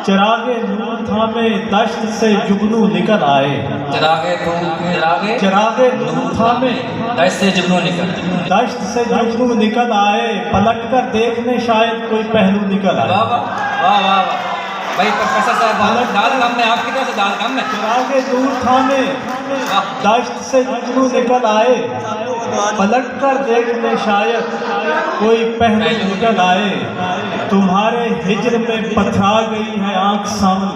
چراغے نور تھامے دشت سے جگنو نکل آئے، چراغے نور تھامے دشت سے جگنو نکل، دشت سے جگنو نکل آئے، پلٹ کر دیکھنے شاید کوئی پہلو نکل آئے۔ واہ واہ واہ واہ واہ بھائی پروفیسر صاحب دال کم میں آپ کی طرف سے دال کم ہے۔ چراغے نور تھامے دشت سے جگنو نکل آئے، پلٹ کر دیکھنے شاید کوئی پہلو نکل آئے، تمہارے ہجر میں پتھرا گئی ہے آنکھ سامن،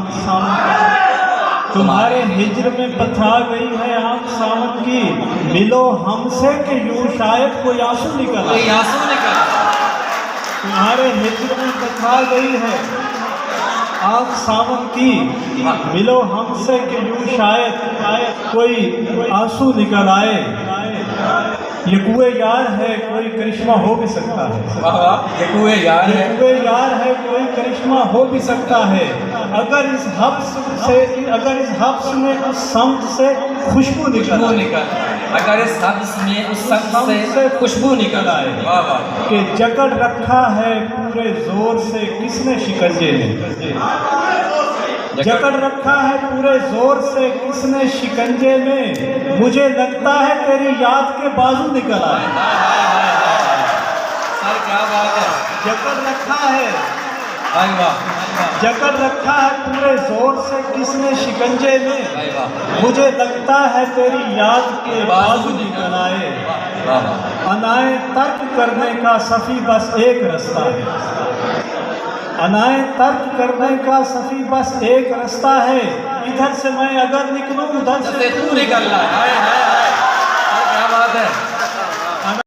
تمہارے ہجر میں پتھرا گئی ہے آنکھ سامن کی، ملو ہم سے کہ یوں شاید کوئی آنسو نکل آئے، کوئی آنسو نکل، تمہارے ہجر میں پتھرا گئی ہے آنکھ سامن کی، ملو ہم سے کہ یوں شاید کوئی آنسو نکل آئے، یہ کوئے یار ہے کوئی کرشمہ ہو بھی سکتا ہے، واہ واہ یہ کوئے یار ہے، یہ کوئے یار ہے کوئی کرشمہ ہو بھی سکتا ہے، اگر اس حبس میں اس سمت سے خوشبو نکل آئے، اگر اس حبس میں اس سمت سے خوشبو نکل آئے، واہ واہ کہ جکڑ رکھا ہے پورے زور سے کس نے شکنجے میں، جکڑ رکھا ہے پورے زور سے کس نے شکنجے میں، مجھے لگتا ہے تیری یاد کے بازو نکل آئے، سر کیا بات ہے، جکڑ رکھا ہے بھائی واہ جکڑ رکھا ہے پورے زور سے کس نے شکنجے میں، بھائی واہ مجھے لگتا ہے تیری یاد کے بازو نکل آئے، واہ واہ انائیں ترک کرنے کا صفی بس ایک رستہ ہے، انائیں ترک کرنے کا صفی بس ایک رستہ ہے، ادھر سے میں اگر نکلوں ادھر سے تو نکل رہا ہے، ہائے ہائے ہائے، سر کیا بات ہے۔